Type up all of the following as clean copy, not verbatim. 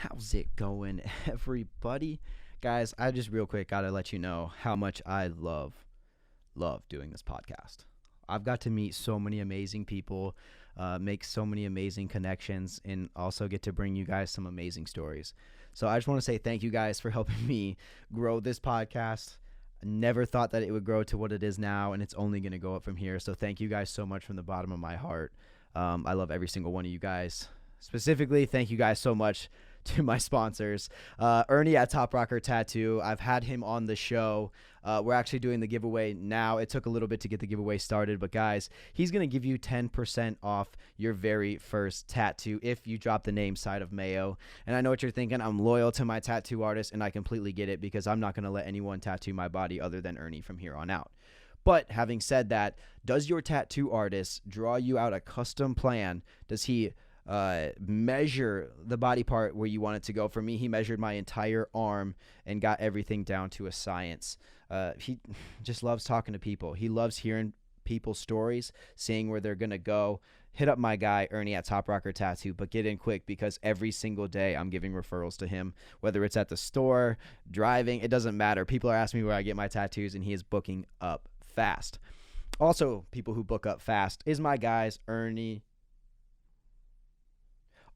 How's it going, everybody? Guys, I just real quick gotta let you know how much I love doing this podcast. I've got to meet so many amazing people, make so many amazing connections, and also get to bring you guys some amazing stories. So I just want to say thank you guys for helping me grow this podcast. I never thought that it would grow to what it is now, and it's only going to go up from here. So thank you guys so much from the bottom of my heart. I love every single one of you guys. Specifically, thank you guys so much to my sponsors. Ernie at Top Rocker Tattoo. I've had him on the show. We're actually doing the giveaway now. It took a little bit to get the giveaway started, but guys, he's going to give you 10% off your very first tattoo if you drop the name Side of Mayo. And I know what you're thinking. I'm loyal to my tattoo artist, and I completely get it because I'm not going to let anyone tattoo my body other than Ernie from here on out. But having said that, does your tattoo artist draw you out a custom plan? Does he measure the body part where you want it to go? For me, he measured my entire arm and got everything down to a science. He just loves talking to people. He loves hearing people's stories, seeing where they're going to go. Hit up my guy, Ernie at Top Rocker Tattoo, but get in quick because every single day I'm giving referrals to him, whether it's at the store, driving, it doesn't matter. People are asking me where I get my tattoos, and he is booking up fast. Also, people who book up fast is my guys, Ernie.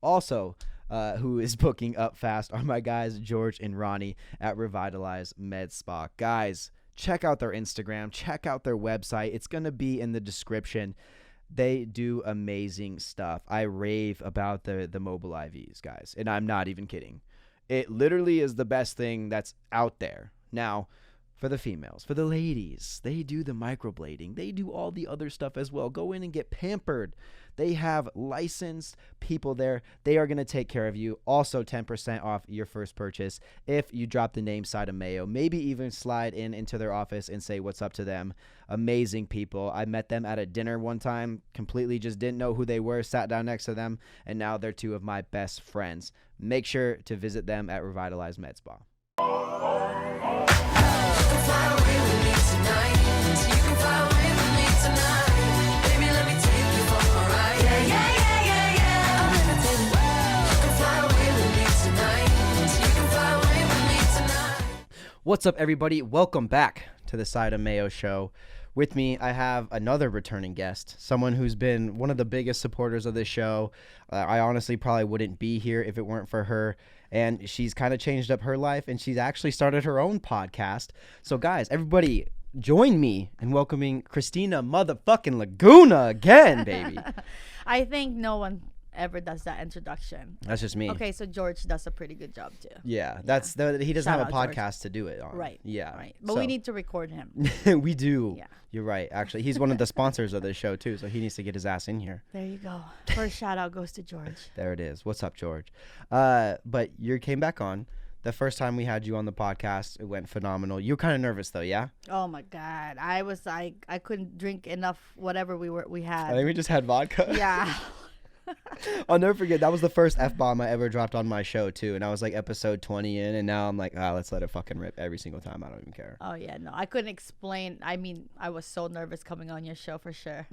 Also, who is booking up fast are my guys, George and Ronnie at Revitalize Med Spa. Guys, check out their Instagram. Check out their website. It's going to be in the description. They do amazing stuff. I rave about the mobile IVs, guys, and I'm not even kidding. It literally is the best thing that's out there. Now, for the females, for the ladies, they do the microblading. They do all the other stuff as well. Go in and get pampered. They have licensed people there. They are going to take care of you. Also, 10% off your first purchase if you drop the name Side of Mayo. Maybe even slide into their office and say what's up to them. Amazing people. I met them at a dinner one time. Completely just didn't know who they were. Sat down next to them, and now they're two of my best friends. Make sure to visit them at Revitalize Med Spa. What's up, everybody? Welcome back to the Side of Mayo show. With me, I have another returning guest, someone who's been one of the biggest supporters of this show. I honestly probably wouldn't be here if it weren't for her. And she's kind of changed up her life, and she's actually started her own podcast. So, guys, everybody, join me in welcoming Christina motherfucking Laguna again, baby. I think no one ever does that introduction. That's just me. Okay, so George does a pretty good job too. Yeah, he doesn't Shout have a out, podcast George. to do it on. Right. Yeah. Right. But we need to record him. We do. Yeah. You're right. Actually, he's one of the sponsors of this show too, so he needs to get his ass in here. There you go. First shout out goes to George. There it is. What's up, George? But you came back on. The first time we had you on the podcast, it went phenomenal. You were kind of nervous though, yeah? Oh my God. I couldn't drink enough whatever we had. I think we just had vodka. Yeah. I'll never forget. That was the first F-bomb I ever dropped on my show too, and I was like episode 20 in, and now I'm like, let's let it fucking rip every single time. I don't even care. Oh yeah, no, I couldn't explain. I mean, I was so nervous coming on your show for sure.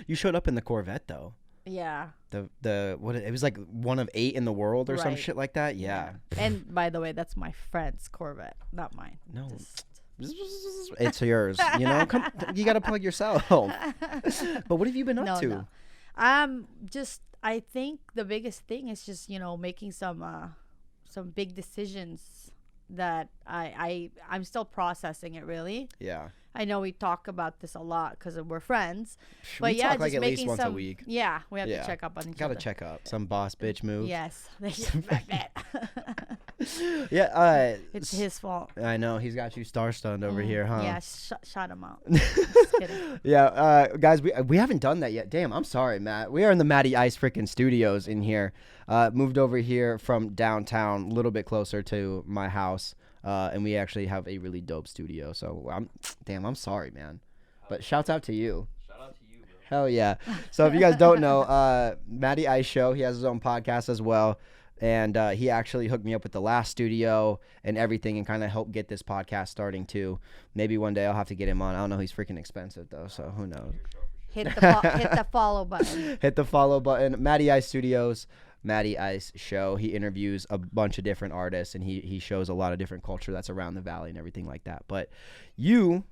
You showed up in the Corvette though. Yeah. It was like one of 8 in the world or some shit like that. Yeah. And by the way, that's my friend's Corvette, not mine. No. It's yours. You know, you got to plug yourself. But what have you been up to? No. I think the biggest thing is just, making some big decisions that I'm still processing it, really. Yeah. I know we talk about this a lot because we're friends. But yeah, talk just at making least once a week. Yeah, we have to check up on each other. Gotta check up. Some boss bitch move. Yes. Yeah. It's his fault. I know. He's got you star-stunned over here, huh? Yeah, shut him out. Just kidding. Yeah, guys, we haven't done that yet. Damn, I'm sorry, Matt. We are in the Matty Ice freaking studios in here. Moved over here from downtown, a little bit closer to my house. And we actually have a really dope studio. So I'm sorry, man. But shouts out to you. Shout out to you, bro. Hell yeah. So if you guys don't know, Matty Ice Show, he has his own podcast as well. And he actually hooked me up with the last studio and everything and kind of helped get this podcast starting too. Maybe one day I'll have to get him on. I don't know. He's freaking expensive though, so who knows. Hit the follow button. Hit the follow button. Matty Ice Studios. Matty Ice show. He interviews a bunch of different artists, and he shows a lot of different culture that's around the valley and everything like that. But you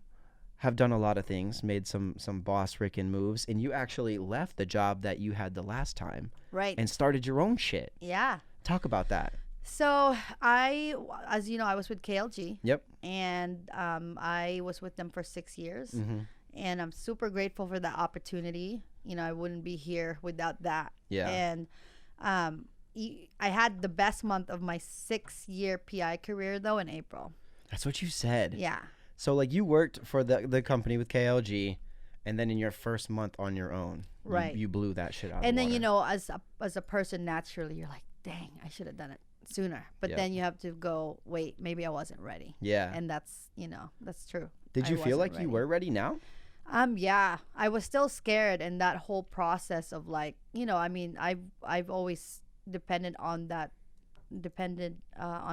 have done a lot of things, made some boss freaking moves, and you actually left the job that you had the last time, Right. and started your own shit. Yeah. Talk about that. So as you know, I was with KLG. Yep. And I was with them for 6 years. Mm-hmm. And I'm super grateful for that opportunity. You know, I wouldn't be here without that. Yeah. And I had the best month of my 6-year PI career, though, in April. That's what you said. Yeah. So, like, you worked for the company with KLG, and then in your first month on your own, Right. you blew that shit out And of the then, water. you know, as a person, naturally, you're like, dang, I should have done it sooner. But Yeah. then you have to go, wait, maybe I wasn't ready. Yeah. And that's, you know, that's true. Did I you feel wasn't like you ready. were ready now? Yeah, I was still scared, and that whole process of, like, you know, I mean, I've always depended on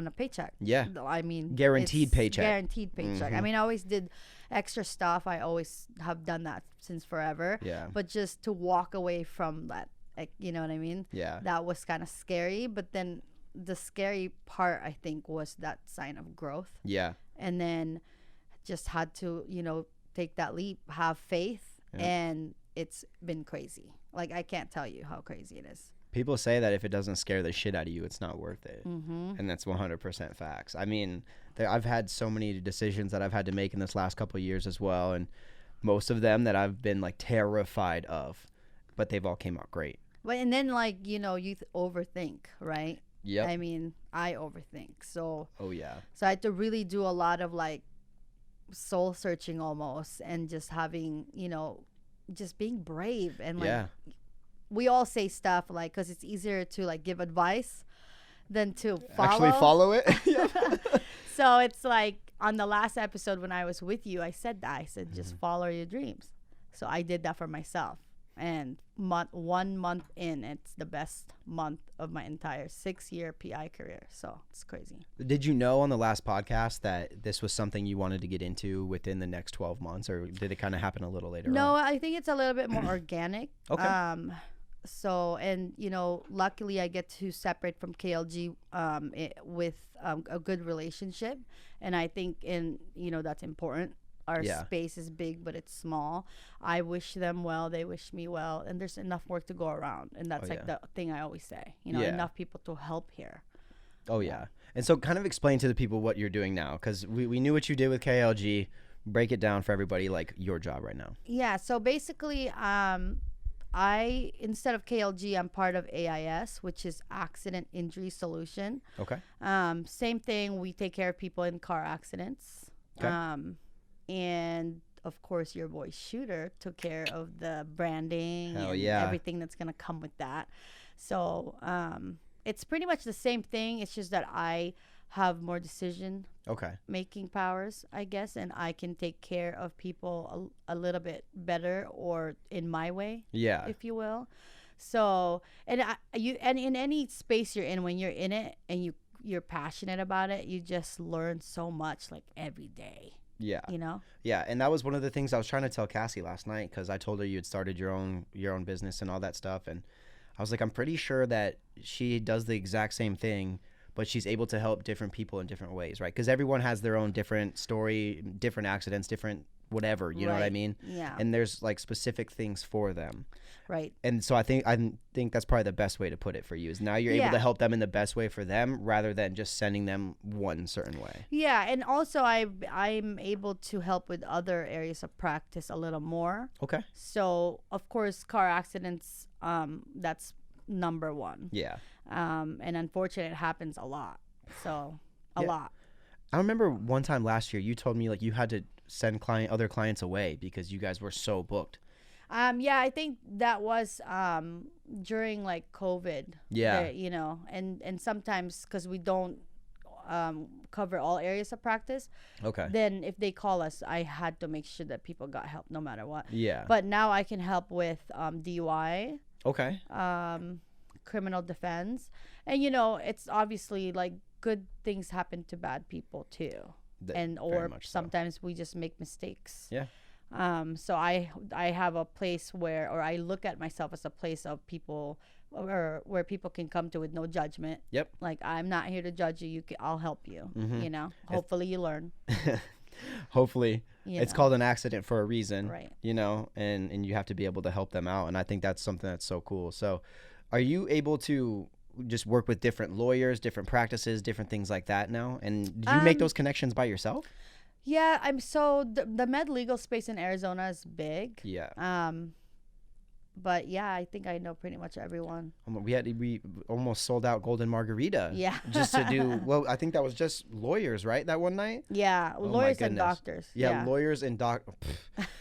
a paycheck. Yeah. I mean, Guaranteed it's paycheck. Guaranteed paycheck. I Mhm. mean, I always did extra stuff. I always have done that since forever. Yeah. But just to walk away from that, like, you know what I mean? Yeah. That was kind of scary. But then the scary part, I think, was that sign of growth. Yeah. And then just had to, you know, take that leap, have faith, Yeah. and it's been crazy. Like, I can't tell you how crazy it is. People say that if it doesn't scare the shit out of you, it's not worth it. Mm-hmm. And that's 100% facts. I mean, I've had so many decisions that I've had to make in this last couple of years as well. And most of them that I've been, like, terrified of, but they've all came out great. But, and then, like, you know, you overthink, right? Yep. I mean, I overthink. So Oh, yeah. I had to really do a lot of, like, soul searching almost, and just having, you know, just being brave. And, like, Yeah. we all say stuff, like, because it's easier to, like, give advice than to follow. Actually follow it. So it's like on the last episode when I was with you, I said that. I said, Mm-hmm. just follow your dreams. So I did that for myself. And 1 month in, it's the best month of my entire 6-year PI career. So it's crazy. Did you know on the last podcast that this was something you wanted to get into within the next 12 months, or did it kind of happen a little later No, on? I think it's a little bit more organic. Okay. So, and, you know, luckily I get to separate from KLG with a good relationship. And I think you know, that's important. Our Yeah. space is big, but it's small. I wish them well. They wish me well. And there's enough work to go around. And that's Oh, like yeah. the thing I always say, you know, Yeah. enough people to help here. Oh, yeah. And so kind of explain to the people what you're doing now, because we knew what you did with KLG. Break it down for everybody, like your job right now. Yeah. So basically, instead of KLG, I'm part of AIS, which is Accident Injury Solution. Okay. Same thing. We take care of people in car accidents. Okay. And of course, your boy Shooter took care of the branding Hell and yeah. everything that's gonna come with that. So it's pretty much the same thing. It's just that I have more decision Okay. making powers, I guess, and I can take care of people a little bit better, or in my way, Yeah. if you will. So, and in any space you're in, when you're in it and you're passionate about it, you just learn so much, like, every day. Yeah. You know? Yeah, and that was one of the things I was trying to tell Cassie last night, because I told her you had started your own business and all that stuff, and I was like, I'm pretty sure that she does the exact same thing, but she's able to help different people in different ways, right? Because everyone has their own different story, different accidents, different whatever, you know what I Right. mean? Yeah. And there's, like, specific things for them. Right. And so I think that's probably the best way to put it for you, is now you're able Yeah. to help them in the best way for them, rather than just sending them one certain way. Yeah, and also I'm able to help with other areas of practice a little more. Okay. So of course, car accidents, that's number one. Yeah. And unfortunately, it happens a lot. So a Yeah. lot. I remember one time last year you told me, like, you had to send other clients away because you guys were so booked. Yeah, I think that was during, like, COVID. Yeah. You know, and sometimes because we don't cover all areas of practice, Okay. then if they call us, I had to make sure that people got help no matter what. Yeah. But now I can help with DUI, Okay. criminal defense, and, you know, it's obviously, like, good things happen to bad people too, Very or much so. sometimes we just make mistakes. Yeah. So I have a place where, or I look at myself as a place of people, or where people can come to with no judgment. Yep. Like, I'm not here to judge you. I'll help you. Mhm. You know, hopefully you learn. Hopefully. You It's know. called an accident for a reason, Right. you know, and you have to be able to help them out. And I think that's something that's so cool. So are you able to just work with different lawyers, different practices, different things like that now? And do you make those connections by yourself? Yeah, I'm so the med legal space in Arizona is big. Yeah. But yeah, I think I know pretty much everyone. We almost sold out Golden Margarita. Yeah. Just to do, well, I think that was just lawyers, right? That one night? Yeah, Oh my lawyers and goodness. doctors. Yeah, lawyers and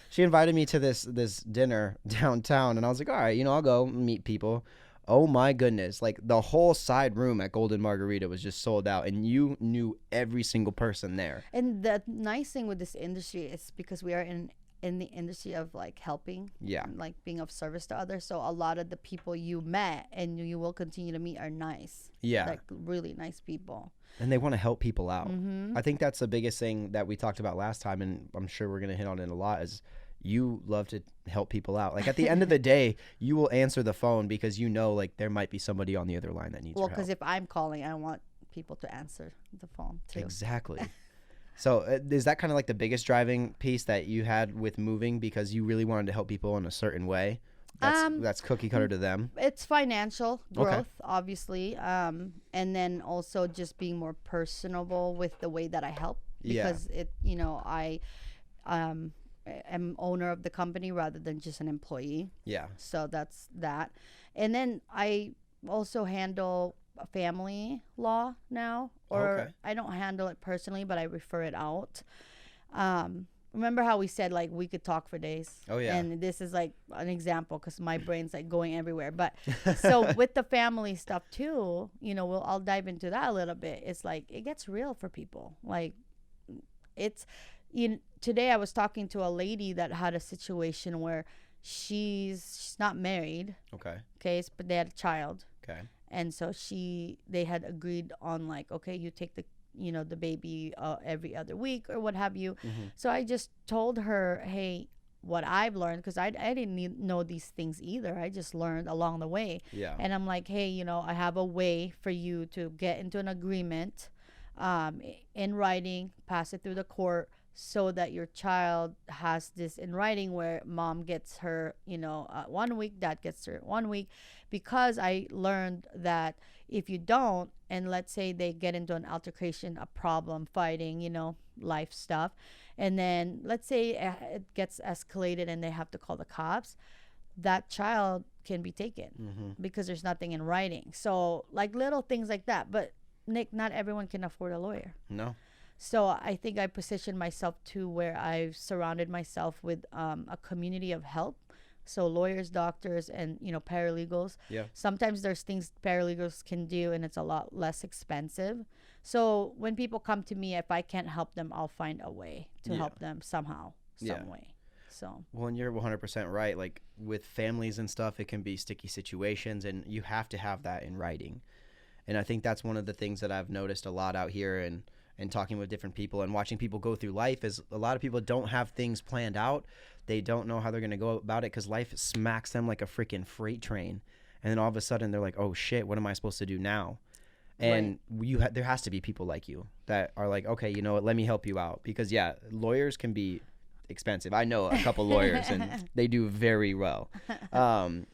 She invited me to this dinner downtown, and I was like, all right, you know, I'll go meet people. Oh my goodness. Like, the whole side room at Golden Margarita was just sold out, and you knew every single person there. And the nice thing with this industry is because we are in the industry of like helping, Yeah. and, like being of service to others. So a lot of the people you met and you will continue to meet are nice. Yeah. Like really nice people. And they want to help people out. Mm-hmm. I think that's the biggest thing that we talked about last time, and I'm sure we're going to hit on it a lot, is you love to help people out. Like, at the end of the day, you will answer the phone because you know, like, there might be somebody on the other line that needs Well, your help. because if I'm calling, I want people to answer the phone too. Exactly. So is that kind of like the biggest driving piece that you had with moving, because you really wanted to help people in a certain way? That's cookie cutter to them. It's financial growth, Okay. obviously, and then also just being more personable with the way that I help, Yeah. because I am owner of the company rather than just an employee. Yeah. So that's that. And then I also handle family law now, or Okay. I don't handle it personally, but I refer it out. Remember how we said like we could talk for days? Oh, yeah. And this is like an example because my brain's like going everywhere. But so with the family stuff too, I'll dive into that a little bit. It's like it gets real for people. Like today I was talking to a lady that had a situation where she's not married. Okay. Okay, but they had a child. Okay. And so they had agreed on like, okay, you take the baby every other week or what have you. Mm-hmm. So I just told her, hey, what I've learned, because I didn't know these things either. I just learned along the way. Yeah. And I'm like, hey, I have a way for you to get into an agreement in writing, pass it through the court, so that your child has this in writing where mom gets her 1 week, dad gets her 1 week, because I learned that if you don't, and let's say they get into an altercation, a problem, fighting, life stuff, and then let's say it gets escalated and they have to call the cops, that child can be taken. Mm-hmm. Because there's nothing in writing. So like little things like that. But Nick, not everyone can afford a lawyer. No. So I think I positioned myself to where I've surrounded myself with a community of help. So lawyers, doctors, and paralegals. Yeah. Sometimes there's things paralegals can do, and it's a lot less expensive. So when people come to me, if I can't help them, I'll find a way to help them somehow, some way. So. Well, and you're 100% right. Like with families and stuff, it can be sticky situations, and you have to have that in writing. And I think that's one of the things that I've noticed a lot out here, and talking with different people and watching people go through life, is a lot of people don't have things planned out. They don't know how they're going to go about it because life smacks them like a freaking freight train. And then all of a sudden they're like, oh shit, what am I supposed to do now? And there has to be people like you that are like, okay, you know what, let me help you out. Because lawyers can be expensive. I know a couple lawyers and they do very well.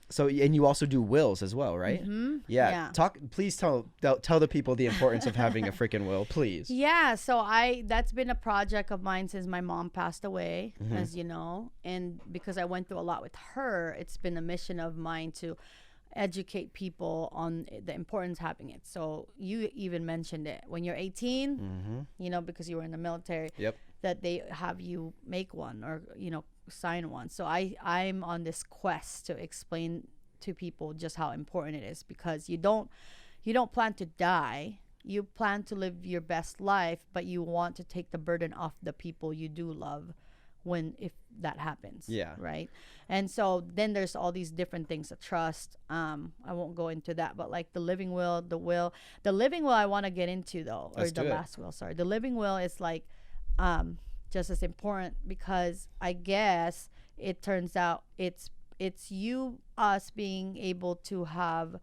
So, and you also do wills as well, right? Mm-hmm. Yeah. Please tell the people the importance of having a freaking will, please. Yeah. So that's been a project of mine since my mom passed away, as you know, and because I went through a lot with her, it's been a mission of mine to educate people on the importance of having it. So you even mentioned it when you're 18, because you were in the military. Yep. That they have you make one or sign one. So I'm on this quest to explain to people just how important it is, because you don't plan to die. You plan to live your best life, but you want to take the burden off the people you do love if that happens. Yeah. Right. And so then there's all these different things, of trust. I won't go into that, but like the living will, the living will I want to get into though, or Let's the do it. last will. Sorry. The living will is like, just as important, because I guess it turns out it's us being able to have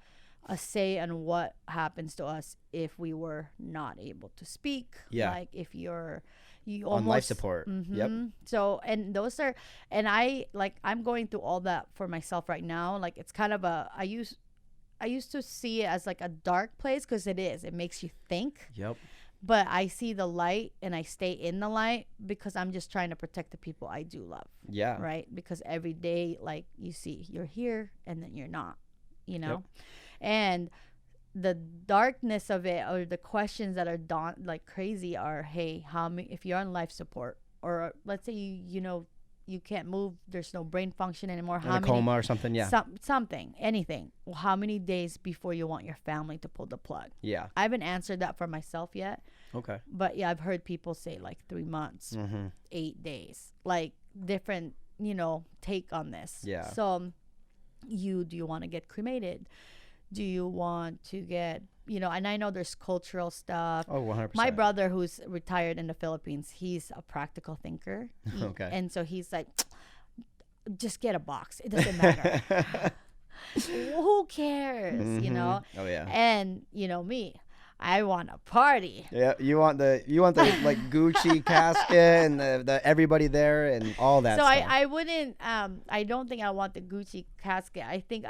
a say on what happens to us if we were not able to speak. Yeah. Like if you On life almost support. mm-hmm. Yep. So, and those are, and I'm going through all that for myself right now. Like it's kind of I used to see it as like a dark place, because it makes you think. Yep. But I see the light and I stay in the light because I'm just trying to protect the people I do love. Yeah. Right? Because every day, like you see, you're here and then you're not, you know? Yep. And the darkness of it, or the questions that are like crazy, are, hey, how many, if you're on life support, or let's say you can't move, there's no brain function anymore, in a coma or something, yeah, something, anything, well, how many days before you want your family to pull the plug? Yeah. I haven't answered that for myself yet. Okay. But yeah, I've heard people say like 3 months, 8 days, like different, take on this. Yeah. So do you want to get cremated? Do you want to get, and I know there's cultural stuff. Oh, 100%. My brother, who's retired in the Philippines, he's a practical thinker. Okay. And so he's like, just get a box. It doesn't matter. Who cares, Oh, yeah. And, me, I want a party. Yeah, you want the like Gucci casket and the everybody there and all that so stuff. I wouldn't I don't think I want the Gucci casket. I think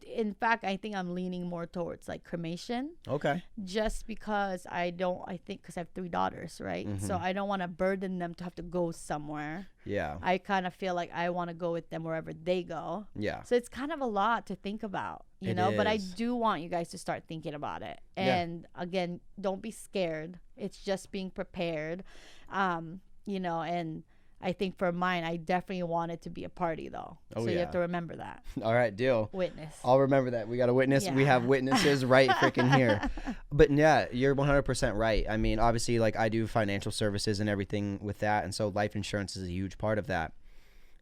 in fact I think I'm leaning more towards like cremation. Okay. Just because because I have 3 daughters, right? So I don't want to burden them to have to go somewhere. Yeah. I kind of feel like I want to go with them wherever they go. Yeah. So it's kind of a lot to think about, but I do want you guys to start thinking about it. And again, don't be scared. It's just being prepared. And I think for mine, I definitely want it to be a party though. Oh, so you have to remember that. All right, deal. Witness. I'll remember that. We got a witness. Yeah. We have witnesses right freaking here. But yeah, you're 100% right. I mean, obviously, like I do financial services and everything with that. And so life insurance is a huge part of that.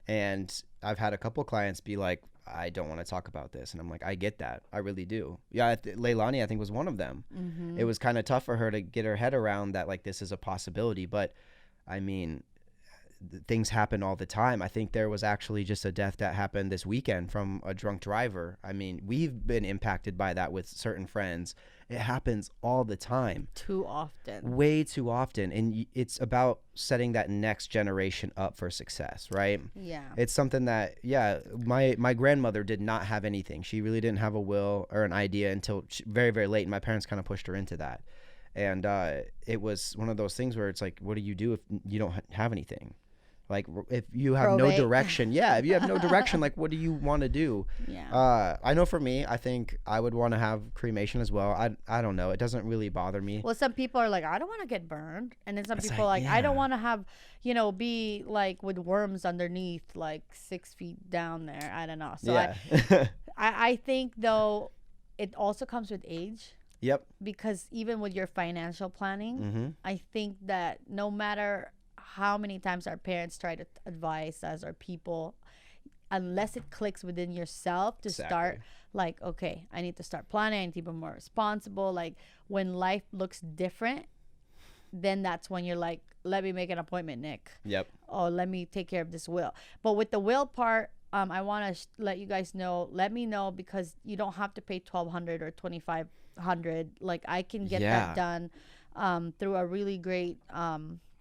And I've had a couple clients be like, I don't want to talk about this. And I'm like, I get that. I really do. Yeah, Leilani, I think, was one of them. It was kind of tough for her to get her head around that, like, this is a possibility. But, I mean, things happen all the time. I think there was actually just a death that happened this weekend from a drunk driver. I mean, we've been impacted by that with certain friends. It happens all the time. Too often. Way too often. And it's about setting that next generation up for success, right? Yeah. It's something that, my grandmother did not have anything. She really didn't have a will or an idea until very, very late. And my parents kind of pushed her into that. And it was one of those things where it's like, what do you do if you don't have anything? Like, if you have no direction, if you have no direction, like, what do you want to do? Yeah. I know for me, I think I would want to have cremation as well. I don't know. It doesn't really bother me. Well, some people are like, I don't want to get burned. And then some people are like, I don't want to have, be like with worms underneath, like 6 feet down there. I don't know. So I think, though, it also comes with age. Yep. Because even with your financial planning, I think that no matter how many times our parents try to advise us, or people, unless it clicks within yourself to start, like, okay, I need to start planning, I need to be more responsible. Like, when life looks different, then that's when you're like, let me make an appointment, Nick. Yep. Oh, let me take care of this will. But with the will part, I want to let you guys know, let me know, because you don't have to pay $1,200 or $2,500. Like, I can get that done through a really great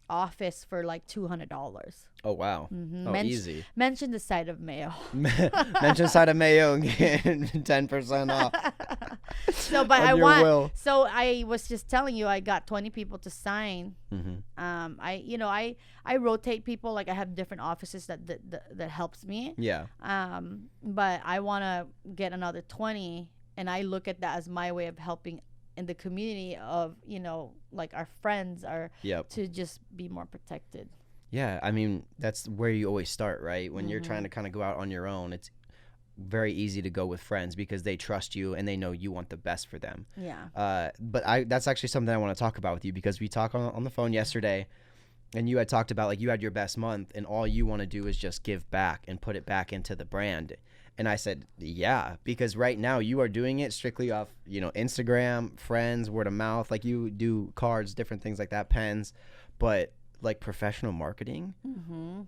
office for like $200. Oh, wow. Oh, easy. Mention the side of Mayo. Mention side of Mayo and get 10% off. So, but I was just telling you, I got 20 people to sign. I rotate people. Like, I have different offices that helps me. Yeah. But I want to get another 20, and I look at that as my way of helping in the community of, like our friends are to just be more protected. Yeah. I mean, that's where you always start, right? When you're trying to kind of go out on your own, it's very easy to go with friends because they trust you and they know you want the best for them. Yeah. But that's actually something I want to talk about with you, because we talked on the phone yesterday, and you had talked about, like, you had your best month and all you want to do is just give back and put it back into the brand. And I said, yeah, because right now you are doing it strictly off, Instagram, friends, word of mouth. Like, you do cards, different things like that, pens. But like professional marketing, Mm-hmm.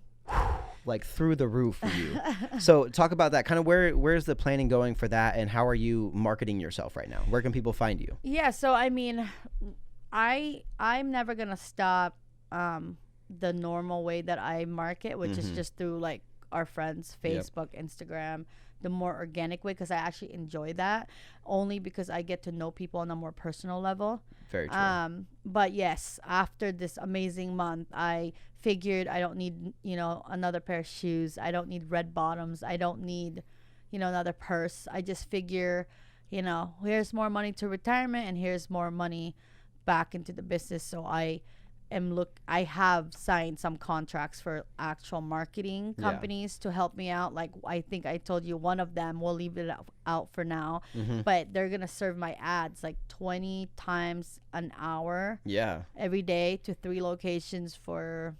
like through the roof for you. So talk about that. Kind of where's the planning going for that, and how are you marketing yourself right now? Where can people find you? Yeah, so I mean, I'm never gonna stop the normal way that I market, which is just through like our friends, Yep. Facebook, Instagram, the more organic way, because I actually enjoy that, only because I get to know people on a more personal level. Very true. But yes, after this amazing month, I figured I don't need, another pair of shoes. I don't need red bottoms. I don't need, another purse. I just figure, here's more money to retirement and here's more money back into the business. So I have signed some contracts for actual marketing Yeah. companies to help me out. Like I think I told you one of them, we'll leave it out for now, but they're going to serve my ads like 20 times an hour Yeah. every day to 3 locations for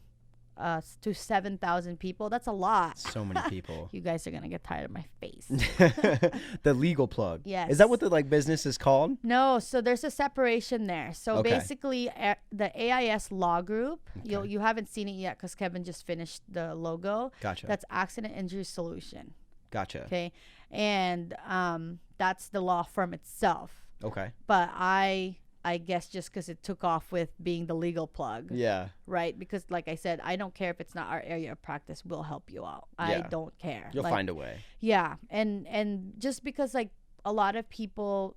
to 7,000 people. That's a lot. So many people. You guys are going to get tired of my face. The legal plug. Yes. Is that what the like business is called? No, so there's a separation there. So Okay. basically, the AIS Law Group, Okay. you haven't seen it yet because Kevin just finished the logo. Gotcha. That's Accident Injury Solution. Gotcha. Okay, and that's the law firm itself. Okay. But I guess just because it took off with being the legal plug, Yeah. right? Because like I said, I don't care if it's not our area of practice. We'll help you out. I Yeah. don't care. You'll Like, find a way. yeah, and just because like a lot of people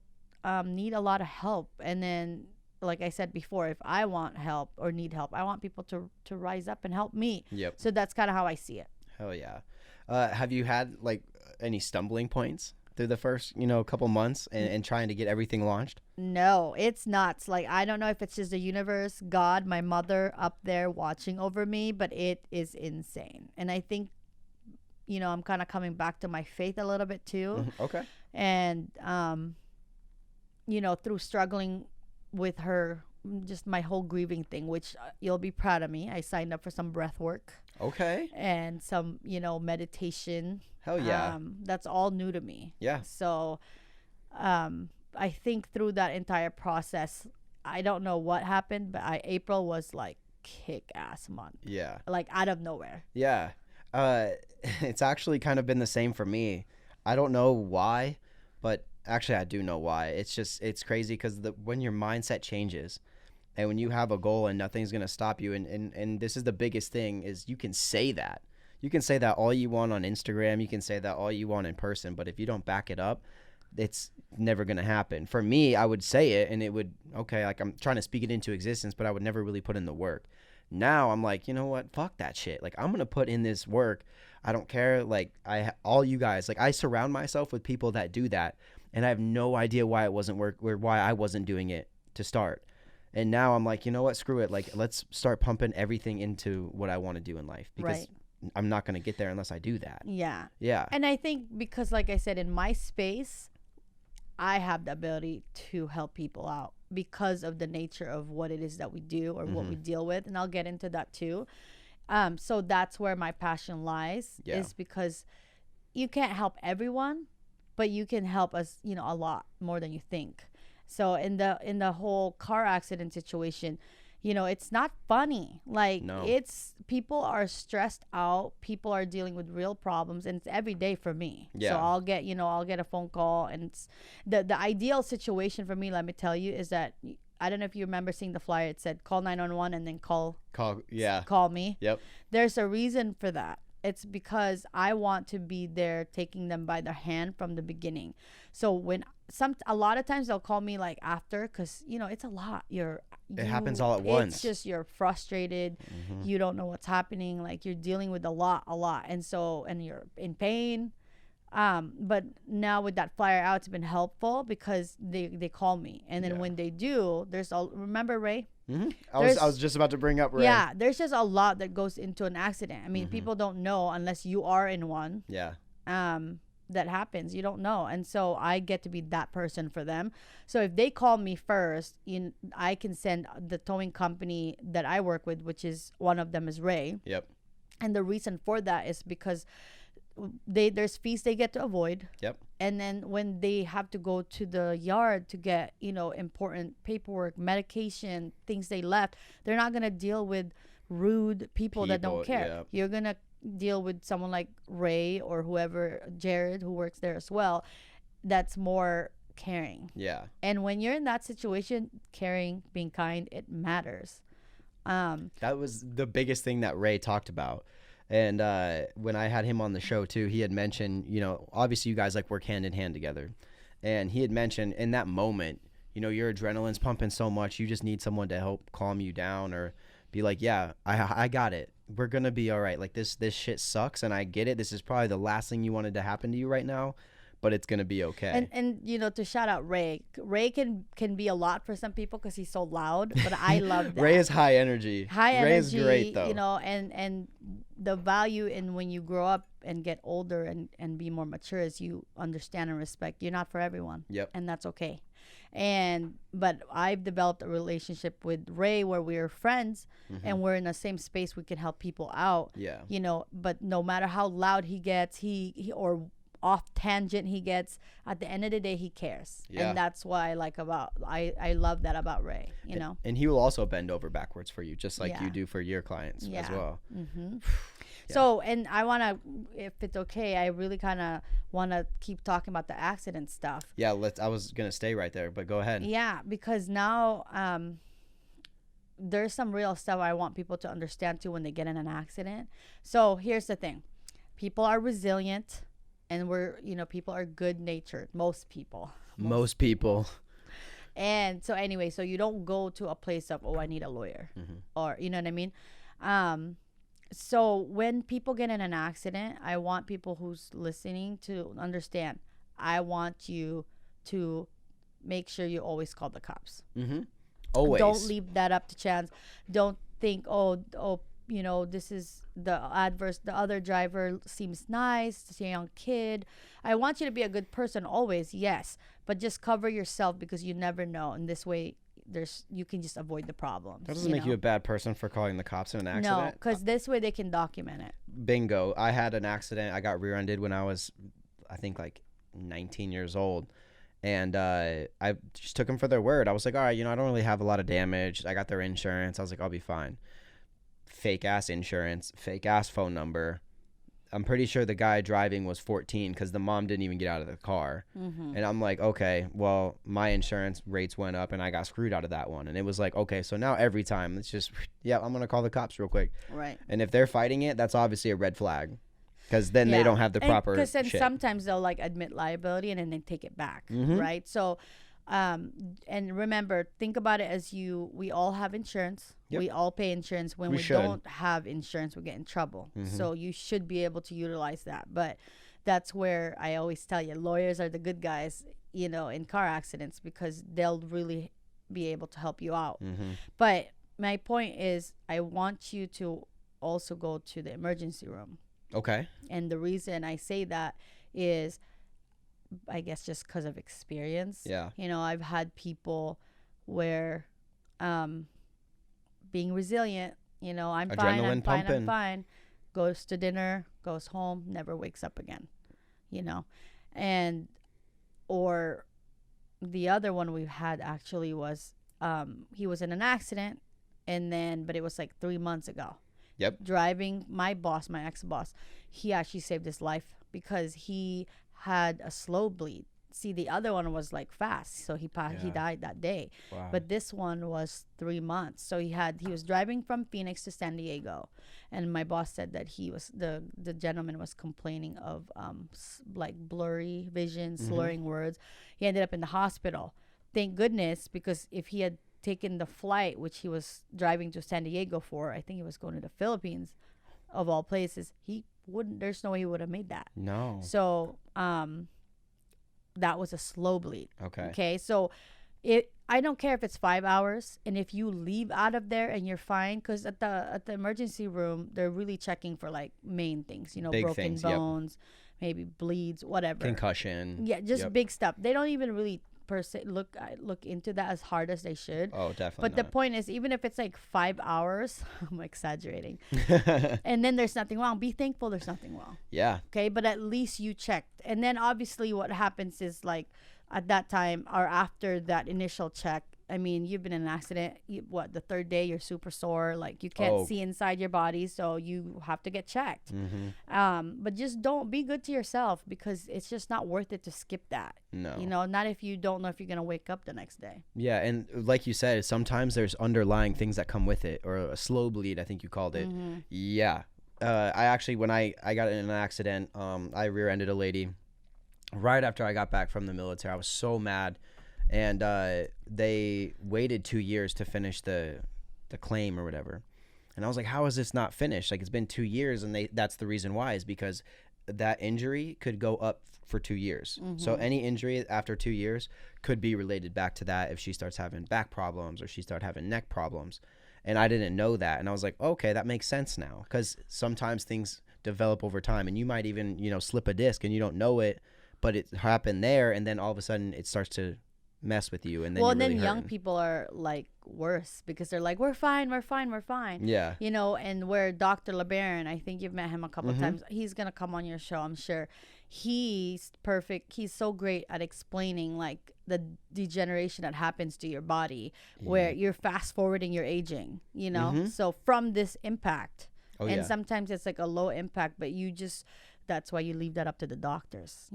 need a lot of help, and then like I said before, if I want help or need help, I want people to rise up and help me. Yep. So that's kind of how I see it. Hell yeah. Have you had like any stumbling points through the first, couple months and trying to get everything launched? No, it's nuts. Like I don't know if it's just the universe, God, my mother up there watching over me, but it is insane. And I think I'm kind of coming back to my faith a little bit too. Okay. And through struggling with her, just my whole grieving thing, which you'll be proud of me, I signed up for some breath work Okay. and some meditation. Hell yeah. That's all new to me. Yeah. So I think through that entire process, I don't know what happened, but April was like kick-ass month, Yeah. like out of nowhere. Yeah. It's actually kind of been the same for me. I don't know why, but actually I do know why. It's crazy because when your mindset changes and when you have a goal and nothing's going to stop you, and this is the biggest thing, is you can say that. You can say that all you want on Instagram. You can say that all you want in person, but if you don't back it up, it's never going to happen. For me, I would say it and it would, okay, like I'm trying to speak it into existence, but I would never really put in the work. Now I'm like, you know what? Fuck that shit. Like I'm going to put in this work. I don't care. Like all you guys, like I surround myself with people that do that, and I have no idea why it wasn't work or why I wasn't doing it to start. And now I'm like, you know what? Screw it. Like let's start pumping everything into what I want to do in life, because Right. I'm not going to get there unless I do that. Yeah. Yeah. And I think because, like I said, in my space, I have the ability to help people out because of the nature of what it is that we do or what we deal with. And I'll get into that too. So that's where my passion lies, Yeah. is because you can't help everyone, but you can help us, a lot more than you think. So in the whole car accident situation, it's not funny. Like No. it's, people are stressed out. People are dealing with real problems, and it's every day for me. Yeah. So I'll get a phone call, and it's the ideal situation for me, let me tell you, is that I don't know if you remember seeing the flyer. It said call 911 and then call me. Yep. There's a reason for that. It's because I want to be there taking them by their hand from the beginning. So when a lot of times they'll call me like after, because it's a lot. It happens all at once. It's just you're frustrated. You don't know what's happening. Like you're dealing with a lot. And you're in pain. But now with that flyer out, it's been helpful because they call me. And then when they do, remember Ray? I was just about to bring up Ray. Yeah, there's just a lot that goes into an accident. I mean, people don't know unless you are in one. Yeah. That happens. You don't know. And so I get to be that person for them. So if they call me first, I can send the towing company that I work with, which is one of them is Ray. Yep. And the reason for that is because there's fees they get to avoid. Yep. And then when they have to go to the yard to get, important paperwork, medication, things they left, they're not going to deal with rude people that don't People, care. yeah. You're gonna deal with someone like Ray or whoever, Jared, who works there as well, that's more caring. Yeah. And when you're in that situation, caring, being kind, it matters. That was the biggest thing that Ray talked about. And when I had him on the show too, he had mentioned, you know, obviously you guys like work hand in hand together. And he had mentioned in that moment, you know, your adrenaline's pumping so much, you just need someone to help calm you down or be like, yeah, I got it. We're going to be all right. Like this shit sucks and I get it. This is probably the last thing you wanted to happen to you right now, but it's going to be okay. And you know, to shout out Ray can be a lot for some people because he's so loud, but I love that. Ray is high energy. Ray is great though. You know, and the value in when you grow up and get older and be more mature is you understand and respect. You're not for everyone. Yep. And that's okay. But I've developed a relationship with Ray where we're friends and we're in the same space. We can help people out. Yeah. You know, but no matter how loud he gets, he or off tangent he gets, at the end of the day he cares. Yeah. And that's why I love that about Ray, you know. And he will also bend over backwards for you, just like Yeah. you do for your clients as well. Mm-hmm. Yeah. So, and I want to, if it's okay, I really kind of want to keep talking about the accident stuff. Yeah, I was going to stay right there, but go ahead. Yeah, because now there's some real stuff I want people to understand too when they get in an accident. So here's the thing. People are resilient and people are good natured. Most people. Most people. And so anyway, so you don't go to a place of, oh, I need a lawyer or, you know what I mean? So when people get in an accident, I want people who's listening to understand. I want you to make sure you always call the cops. Always. Don't leave that up to chance. Don't think, oh, you know, this is the other driver seems nice, it's a young kid. I want you to be a good person always, yes, but just cover yourself because you never know. And this way, you can just avoid the problems. That doesn't make you a bad person for calling the cops in an accident. No, because this way they can document it. Bingo. I had an accident. I got rear-ended when I was, I think, like 19 years old. And I just took them for their word. I was like, all right, you know, I don't really have a lot of damage. I got their insurance. I was like, I'll be fine. Fake-ass insurance, fake-ass phone number. I'm pretty sure the guy driving was 14 because the mom didn't even get out of the car. And I'm like, okay, well, my insurance rates went up and I got screwed out of that one. And it was like, okay, so now every time it's just, yeah, I'm going to call the cops real quick. Right. And if they're fighting it, that's obviously a red flag because then they don't have the proper Because then shit. sometimes they'll like admit liability and then they take it back, right? So, and remember, think about it as we all have insurance. Yep. We all pay insurance. When we don't have insurance, we get in trouble. So you should be able to utilize that. But that's where I always tell you, lawyers are the good guys, you know, in car accidents because they'll really be able to help you out. But my point is, I want you to also go to the emergency room. Okay. And the reason I say that is, I guess, just because of experience. Yeah. You know, I've had people where being resilient, you know, I'm fine, goes to dinner, goes home, never wakes up again, you know. And or the other one we've had actually was he was in an accident but it was like 3 months ago. Yep. Driving my ex-boss, he actually saved his life because he had a slow bleed. See, the other one was like fast, so he died that day. Wow. But this one was 3 months. So he was driving from Phoenix to San Diego, and my boss said that the gentleman was complaining of like blurry vision, slurring words. He ended up in the hospital. Thank goodness, because if he had taken the flight, which he was driving to San Diego for, I think he was going to the Philippines, of all places, there's no way he would have made that. No. So that was a slow bleed. Okay. So I don't care if it's 5 hours, and if you leave out of there and you're fine, because at the emergency room they're really checking for like main things, you know, big broken things, bones, maybe bleeds, whatever, concussion. Yeah, just big stuff. They don't even really per se look into that as hard as they should. Oh, definitely. But the point is, even if it's like 5 hours, I'm exaggerating, and then there's nothing wrong, be thankful there's nothing wrong. Yeah. Okay, but at least you checked. And then obviously what happens is, like, at that time or after that initial check, I mean, you've been in an accident. The third day you're super sore. Like you can't Oh. see inside your body, so you have to get checked. Mm-hmm. But just don't be good to yourself, because it's just not worth it to skip that. No. You know, not if you don't know if you're gonna wake up the next day. Yeah, and like you said, sometimes there's underlying things that come with it, or a slow bleed, I think you called it. Mm-hmm. Yeah. I actually, when I got in an accident, I rear-ended a lady right after I got back from the military. I was so mad, and they waited 2 years to finish the claim or whatever. And I was like, how is this not finished? Like, it's been 2 years, and that's the reason why, is because that injury could go up for 2 years. So any injury after 2 years could be related back to that if she starts having back problems or she starts having neck problems. And I didn't know that. And I was like, okay, that makes sense now. Because sometimes things develop over time, and you might even, slip a disc and you don't know it, but it happened there. And then all of a sudden it starts to mess with you. And then and then young people are like worse, because they're like, we're fine. Yeah. And where Dr. LeBaron, I think you've met him a couple times. He's going to come on your show, I'm sure. He's perfect. He's so great at explaining like the degeneration that happens to your body, where you're fast forwarding your aging, so from this impact. Sometimes it's like a low impact, but that's why you leave that up to the doctors,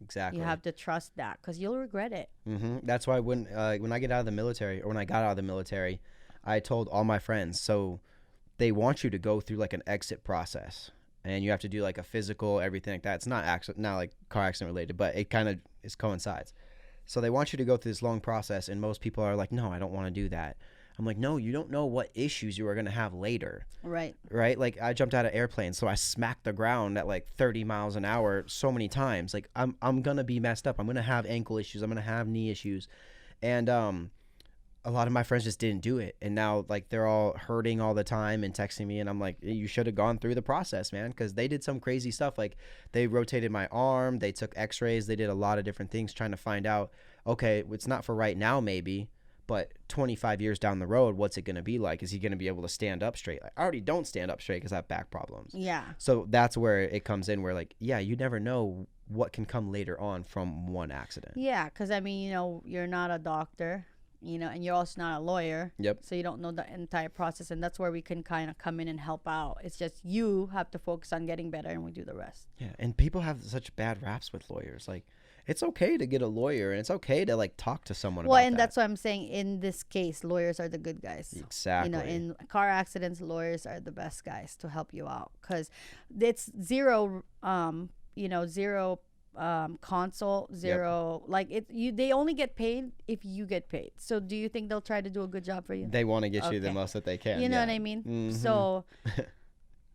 Exactly. You have to trust that, because you'll regret it. That's why when I get out of the military, or when I got out of the military, I told all my friends, so they want you to go through like an exit process, and you have to do like a physical, everything like that. It's not like car accident related, but it kind of coincides. So they want you to go through this long process, and most people are like, no, I don't want to do that. I'm like, no, you don't know what issues you are going to have later. Right. Like, I jumped out of airplanes, so I smacked the ground at like 30 miles an hour so many times. Like, I'm going to be messed up. I'm going to have ankle issues. I'm going to have knee issues. And a lot of my friends just didn't do it. And now, like, they're all hurting all the time and texting me. And I'm like, you should have gone through the process, man, because they did some crazy stuff. Like, they rotated my arm. They took x-rays. They did a lot of different things trying to find out, okay, it's not for right now maybe, but 25 years down the road, what's it going to be like? Is he going to be able to stand up straight? I already don't stand up straight because I have back problems. Yeah. So that's where it comes in, where like, yeah, you never know what can come later on from one accident. Yeah, because I mean, you're not a doctor, and you're also not a lawyer. Yep. So you don't know the entire process, and that's where we can kind of come in and help out. It's just you have to focus on getting better, and we do the rest. Yeah, and people have such bad raps with lawyers. Like, it's okay to get a lawyer, and it's okay to like talk to someone about and that. that's what I'm saying. In this case, lawyers are the good guys. Exactly. In car accidents, lawyers are the best guys to help you out, because it's zero, zero consult, zero. Yep. Like they only get paid if you get paid. So do you think they'll try to do a good job for you? They want to get you the most that they can. You know what I mean? So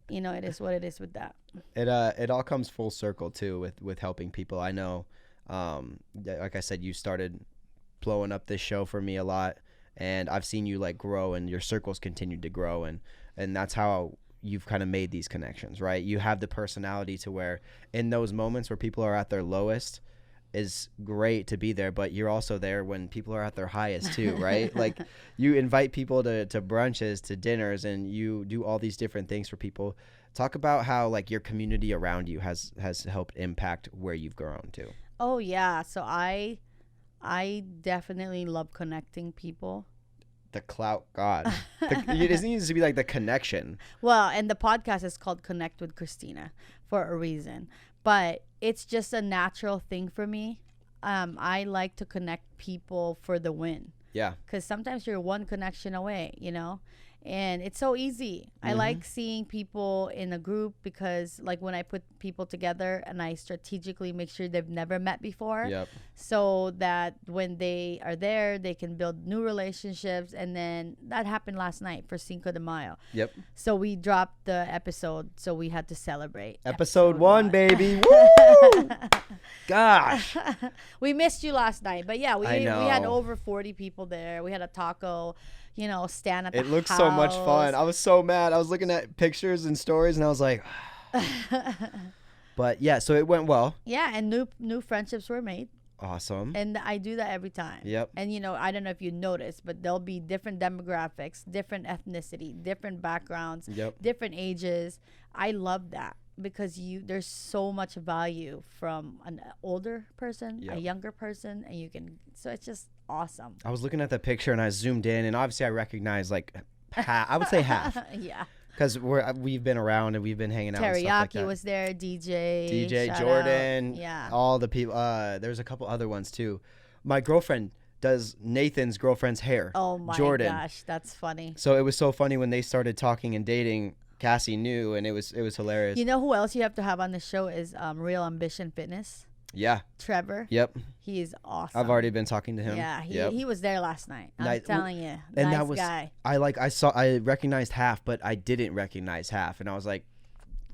it is what it is with that. It all comes full circle too with helping people. I know, like I said, you started blowing up this show for me a lot, and I've seen you like grow, and your circles continued to grow, and that's how you've kind of made these connections, right? You have the personality to where in those moments where people are at their lowest, is great to be there, but you're also there when people are at their highest too, right? Like, you invite people to brunches, to dinners, and you do all these different things for people. Talk about how like your community around you has helped impact where you've grown to. Oh yeah, so I definitely love connecting people. The clout god. It just needs to be like the connection. Well, and the podcast is called Connect with Christina for a reason, but it's just a natural thing for me. I like to connect people for the win. Yeah. Because sometimes you're one connection away, and it's so easy. I like seeing people in a group, because like when I put people together and I strategically make sure they've never met before, Yep. so that when they are there, they can build new relationships. And then that happened last night for Cinco de Mayo. Yep. So we dropped the episode, so we had to celebrate. Episode 1, baby. Woo! Gosh. We missed you last night, but yeah, we know. had over 40 people there. We had a taco, stand at the house. It looked so much fun. I was so mad. I was looking at pictures and stories, and I was like, but yeah, so it went well. Yeah, and new friendships were made. Awesome. And I do that every time. Yep. And I don't know if you noticed, but there'll be different demographics, different ethnicity, different backgrounds, Yep. different ages. I love that, because there's so much value from an older person, Yep. a younger person, and so it's just, awesome. I was looking at the picture and I zoomed in, and obviously I recognized like half. I would say half. Yeah. Because we've been around and we've been hanging out. And stuff like Teriyaki that. was there. DJ shout Jordan. out. Yeah. All the people. There's a couple other ones too. My girlfriend does Nathan's girlfriend's hair. Oh my Jordan. gosh, that's funny. So it was so funny when they started talking and dating. Cassie knew, and it was hilarious. You know who else you have to have on the show is Real Ambition Fitness. Yeah. Trevor. Yep. He is awesome. I've already been talking to him. Yeah, he was there last night. I'm telling you, and nice that was, guy. I recognized half, but I didn't recognize half, and I was like,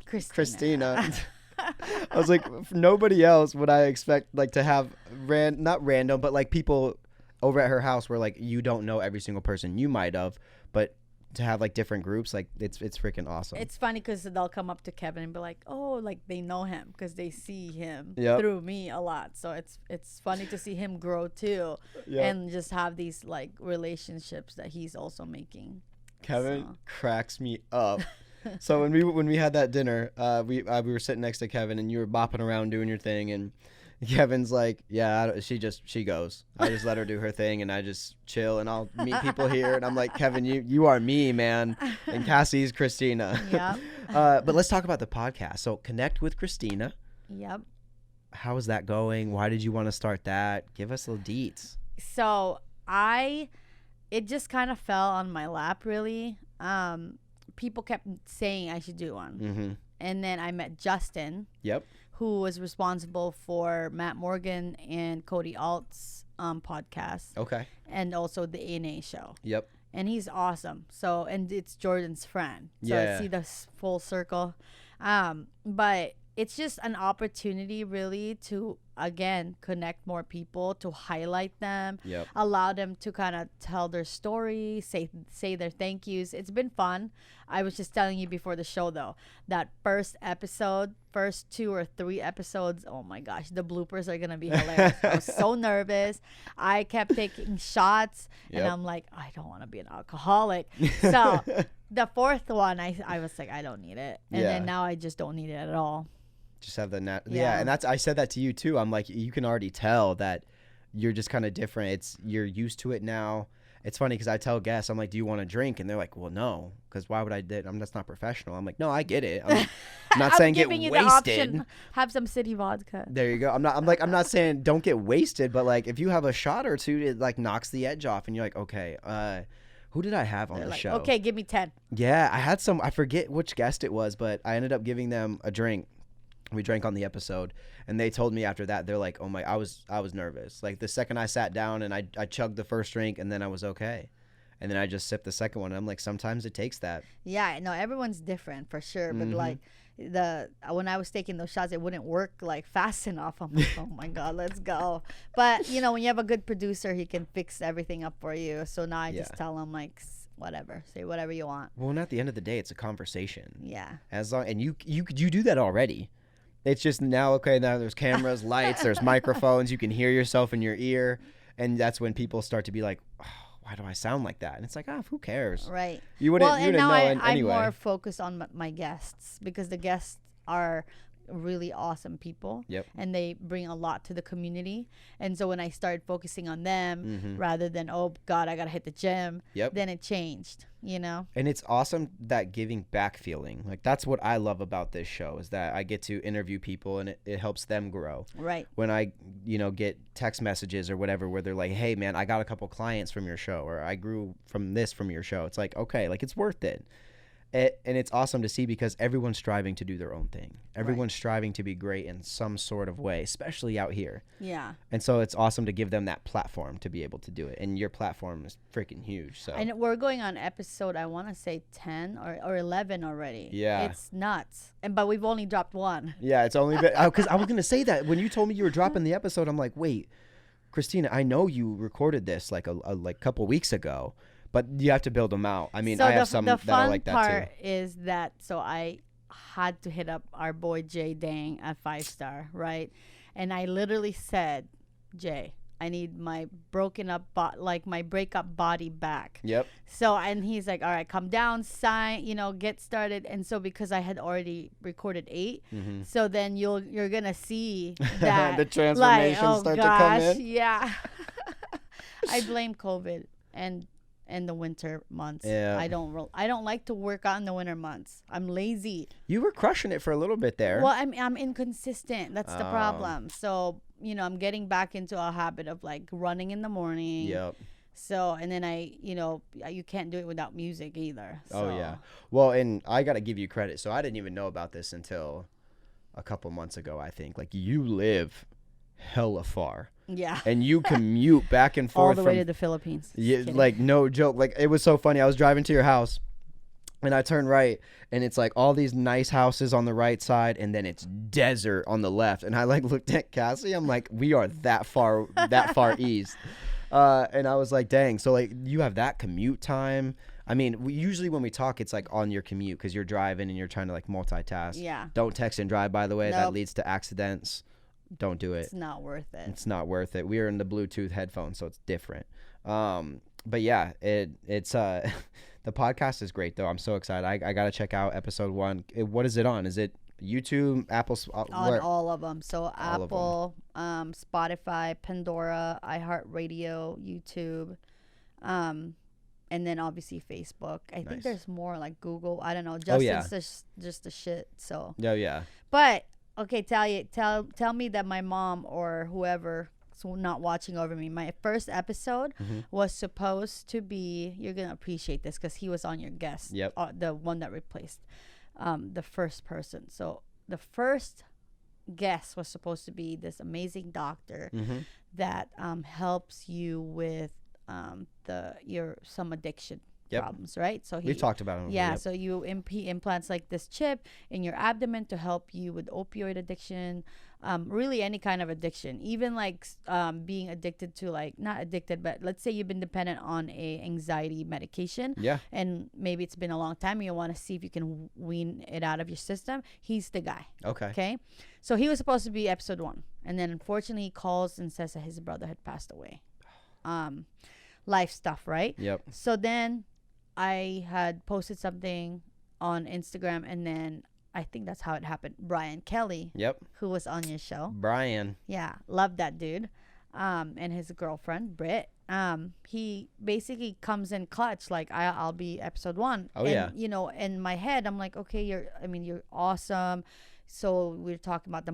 Christina. I was like, nobody else would I expect like to have not random, but like people over at her house where like you don't know every single person. You might have, but to have like different groups, like it's freaking awesome. It's funny because they'll come up to Kevin and be like, oh, like they know him because they see him Yep. through me a lot. So it's funny to see him grow too, Yep. and just have these like relationships that he's also making. Kevin cracks me up. So when we had that dinner, we were sitting next to Kevin, and you were bopping around doing your thing, and Kevin's like, yeah, she goes. I just let her do her thing, and I just chill, and I'll meet people here. And I'm like, Kevin, you are me, man, and Cassie's Christina. Yeah. But let's talk about the podcast. So connect with Christina. Yep. How is that going? Why did you want to start that? Give us little deets. So it just kind of fell on my lap, really. People kept saying I should do one. Mm-hmm. And then I met Justin. Yep. Who was responsible for Matt Morgan and Cody Alt's podcast. Okay. And also the ANA show. Yep. And he's awesome. So, and it's Jordan's friend. So Yeah. I see the full circle. But it's just an opportunity really to, again, connect more people, to highlight them, Yep. allow them to kind of tell their story, say their thank yous. It's been fun. I was just telling you before the show, though, that first 2 or 3 episodes, oh my gosh, the bloopers are going to be hilarious. I was so nervous. I kept taking shots, and Yep. I'm like, I don't want to be an alcoholic. So the 4th one, I was like, I don't need it. And then now I just don't need it at all. Just have the Yeah. And I said that to you too. I'm like, you can already tell that you're just kind of different. You're used to it now. It's funny because I tell guests, I'm like, do you want a drink? And they're like, well, no, because why would I do it? That's not professional. I'm like, no, I get it. I'm not saying get giving you wasted. the option, have some city vodka. There you go. I'm not saying don't get wasted, but like if you have a shot or two, it like knocks the edge off, and you're like, okay, who did I have on They're the like, show? okay, give me 10. Yeah, I had some. I forget which guest it was, but I ended up giving them a drink. We drank on the episode, and they told me after that, they're like, oh my, I was nervous. Like the second I sat down and I chugged the first drink, and then I was okay. And then I just sipped the second one. And I'm like, sometimes it takes that. Yeah, no, everyone's different for sure. But Mhm. like when I was taking those shots, it wouldn't work like fast enough. I'm like, oh my God, let's go. But you know, when you have a good producer, he can fix everything up for you. So now I just tell him like, whatever, say whatever you want. Well, and at the end of the day, it's a conversation. Yeah. As long, and you do that already. It's just now, okay, now there's cameras, lights, there's microphones. You can hear yourself in your ear. And that's when people start to be like, oh, why do I sound like that? And it's like, who cares? Right. You wouldn't, and now know anyway. I'm more focused on my guests because the guests are really awesome people. Yep. And they bring a lot to the community. And so when I started focusing on them rather than, oh God, I got to hit the gym, then it changed, you know? And it's awesome, that giving back feeling. Like that's what I love about this show, is that I get to interview people and it helps them grow. Right. When I, get text messages or whatever where they're like, hey man, I got a couple clients from your show, or I grew from your show. It's like, okay, like it's worth it. And it's awesome to see because everyone's striving to do their own thing. Everyone's striving to be great in some sort of way, especially out here. Yeah. And so it's awesome to give them that platform to be able to do it. And your platform is freaking huge. So. And we're going on episode, I want to say 10 or 11 already. Yeah. It's nuts. But we've only dropped one. Yeah, it's only been, because I was going to say that when you told me you were dropping the episode, I'm like, wait, Christina, I know you recorded this like a couple weeks ago. But you have to build them out. I mean, so I have some that are like that too. The fun part is that, so I had to hit up our boy Jay Dang at 5-star, right? And I literally said, Jay, I need my broken up, my breakup body back. Yep. So, and he's like, all right, come down, sign, get started. And so because I had already recorded 8, so then you're going to see that. The transformation start to come in. Yeah. I blame COVID and the winter months. Yeah. I don't like to work out in the winter months. I'm lazy. You were crushing it for a little bit there. Well, I'm inconsistent. That's the problem. So, I'm getting back into a habit of like running in the morning. Yep. So, and then you can't do it without music either. So. Oh, yeah. Well, and I got to give you credit. So I didn't even know about this until a couple months ago, I think. Like, you live hella far. Yeah. And you commute back and forth. All the way to the Philippines. Yeah, like, no joke. Like, it was so funny. I was driving to your house, and I turned right, and it's like all these nice houses on the right side, and then it's desert on the left. And I like looked at Cassie. I'm like, we are that far east. And I was like, dang. So like, you have that commute time. I mean, usually when we talk, it's like on your commute because you're driving and you're trying to like multitask. Yeah. Don't text and drive, by the way. Nope. That leads to accidents. Don't do it. It's not worth it. It's not worth it. We are in the Bluetooth headphones, so it's different. But yeah, it's the podcast is great though. I'm so excited. I gotta check out episode 1. What is it on? Is it YouTube, Apple? On all of them. So Apple, Spotify, Pandora, iHeartRadio, YouTube, and then obviously Facebook. I think there's more like Google. I don't know. Justin's just the shit. So. Oh yeah. But okay, tell me that my mom or whoever not watching over me. My first episode was supposed to be. You're gonna appreciate this because he was on your guest. Yep. The one that replaced, the first person. So the first guest was supposed to be this amazing doctor that helps you with some addiction problems, right? So we've talked about it. Yeah, so he implants like this chip in your abdomen to help you with opioid addiction, really any kind of addiction, even like being addicted to like not addicted, but let's say you've been dependent on a anxiety medication, and maybe it's been a long time and you want to see if you can wean it out of your system. He's the guy. Okay. So he was supposed to be episode 1, and then unfortunately he calls and says that his brother had passed away. Life stuff, right? Yep. So then I had posted something on Instagram, and then I think that's how it happened. Brian Kelly, who was on your show. Brian. Yeah, love that dude. And his girlfriend, Britt. He basically comes in clutch, like I'll be episode 1. Oh, and, yeah. In my head, I'm like, okay, you're awesome. So we were talking about the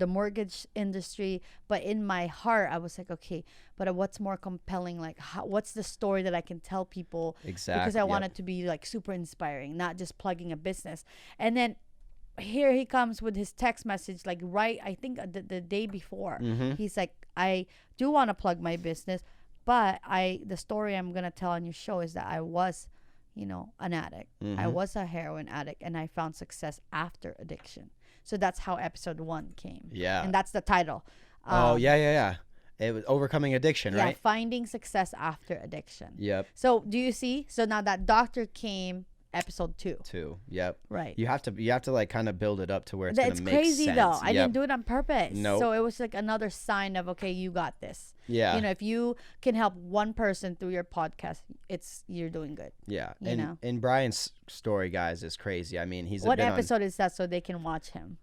mortgage industry, but in my heart, I was like, okay, but what's more compelling? Like, what's the story that I can tell people? Exactly. Because I want it to be like super inspiring, not just plugging a business. And then here he comes with his text message, like right, I think the day before. He's like, I do want to plug my business, but the story I'm gonna tell on your show is that I was, an addict. I was a heroin addict, and I found success after addiction. So that's how episode 1 came. Yeah. And that's the title. Yeah. It was overcoming addiction, right? Yeah, finding success after addiction. Yep. So do you see? So now that doctor came episode 2. 2. Yep. Right. You have to like kind of build it up to where it's gonna make sense. It's crazy though. I didn't do it on purpose. No. So it was like another sign of, okay, you got this. Yeah. If you can help one person through your podcast, you're doing good. Yeah. And Brian's story, guys, is crazy. I mean, what episode is that so they can watch him?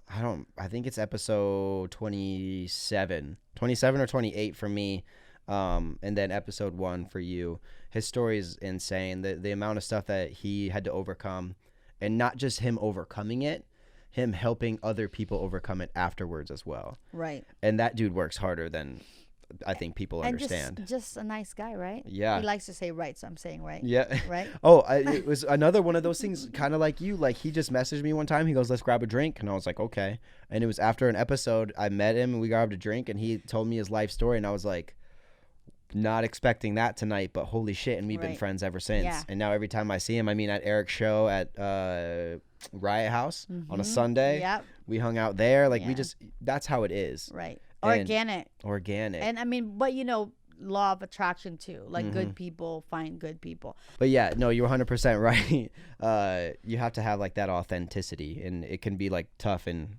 I think it's episode 27 or 28 for me. And then episode 1 for you. His story is insane. The amount of stuff that he had to overcome, and not just him overcoming it, him helping other people overcome it afterwards as well. Right. And that dude works harder than I think people understand. And just a nice guy, right? Yeah. He likes to say right, so I'm saying right. Yeah. Right? It was another one of those things, kind of like you. Like, he just messaged me one time. He goes, let's grab a drink. And I was like, okay. And it was after an episode. I met him and we grabbed a drink, and he told me his life story. And I was like, not expecting that tonight, but holy shit. And we've been friends ever since. Yeah. And now every time I see him, I mean, at Eric's show at Riot House on a Sunday, we hung out there. Like, that's how it is. Right. Organic. And I mean, but law of attraction too. Like, good people find good people. But yeah, no, you're 100% right. You have to have like that authenticity, and it can be like tough. And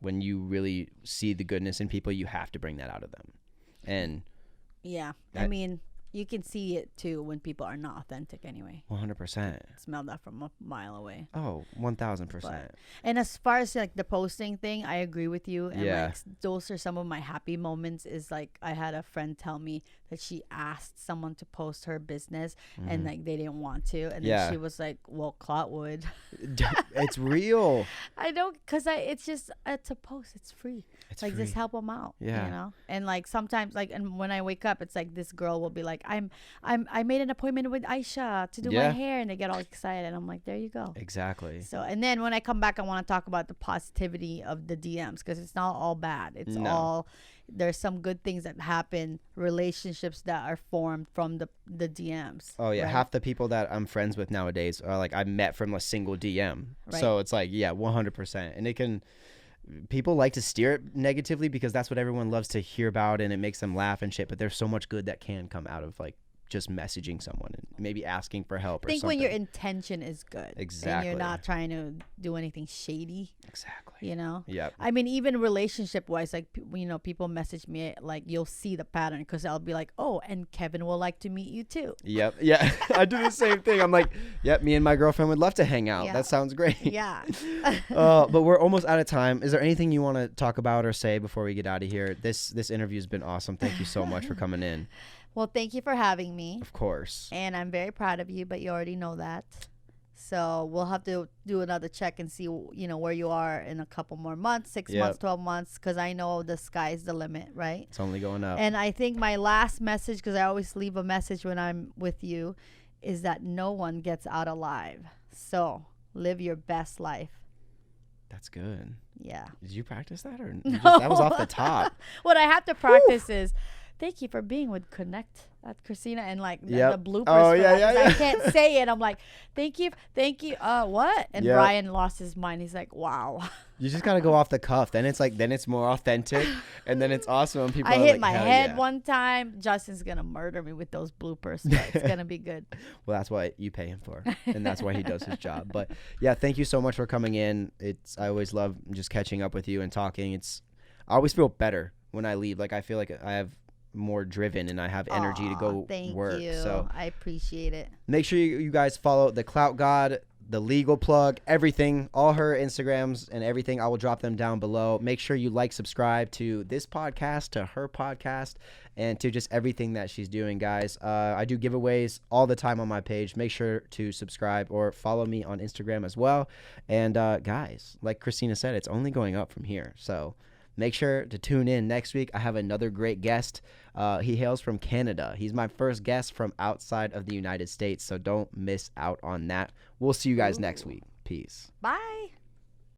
when you really see the goodness in people, you have to bring that out of them. And yeah, I mean, you can see it too when people are not authentic anyway. 100%. Smell that from a mile away. Oh, 1000%. And as far as like the posting thing, I agree with you. And like, those are some of my happy moments. Is like, I had a friend tell me that she asked someone to post her business and like they didn't want to, and Yeah. then she was like, well, Clout would. It's real. I don't, because it's just it's a post, it's free. It's like free. just help them out. Yeah. You know. And like sometimes, like, and when I wake up, it's like this girl will be like, I made an appointment with Aisha to do my hair, and they get all excited, and I'm like, there you go. Exactly. So, and then when I come back, I want to talk about the positivity of the DMs, because it's not all bad. It's all, there's some good things that happen, relationships that are formed from the DMs. Oh yeah, right? half the people that I'm friends with nowadays are like I met from a single DM. Right. So it's like, yeah, 100%. And it can, people like to steer it negatively because that's what everyone loves to hear about, and it makes them laugh and shit. But there's so much good that can come out of like just messaging someone and maybe asking for help or I think something. when your intention is good. Exactly. And you're not trying to do anything shady. Exactly. You know? Yep. I mean, even relationship wise, like, you know, people message me, like, you'll see the pattern, because I'll be like, oh, and Kevin will like to meet you too. Yep. Yeah. I do the same thing. I'm like, yep, me and my girlfriend would love to hang out. Yeah. That sounds great. Yeah. But we're almost out of time. Is there anything you want to talk about or say before we get out of here? This interview's been awesome. Thank you so much for coming in. Well, thank you for having me. Of course. And I'm very proud of you, but you already know that. So we'll have to do another check and see, you know, where you are in a couple more months, 6 months, 12 months, because I know the sky's the limit, right? It's only going up. And I think my last message, because I always leave a message when I'm with you, is that no one gets out alive. So live your best life. That's good. Yeah. Did you practice that or No. that was off the top? What I have to practice is, thank you for being with Connect at Christina, and like the bloopers. Oh, for yeah, that, 'cause yeah. I can't say it. I'm like, thank you. What? And Yeah. Brian lost his mind. He's like, wow. You just gotta go off the cuff. Then it's more authentic, and then it's awesome. And people I are hit like, my "Hell head yeah." one time. Justin's gonna murder me with those bloopers, but it's gonna be good. Well, that's what you pay him for, and that's why he does his job. But yeah, thank you so much for coming in. I always love just catching up with you and talking. I always feel better when I leave. Like I feel like I have more driven and I have energy to go thank work. you. So I appreciate it. make sure you guys follow the Clout God, the Legal Plug, everything, all her Instagrams and everything. I will drop them down below. Make sure you subscribe to this podcast, to her podcast, and to just everything that she's doing, guys. I do giveaways all the time on my page. Make sure to subscribe or follow me on Instagram as well. And guys, like Christina said, it's only going up from here. So make sure to tune in next week. I have another great guest. He hails from Canada. He's my first guest from outside of the United States, so don't miss out on that. We'll see you guys next week. Peace. Bye.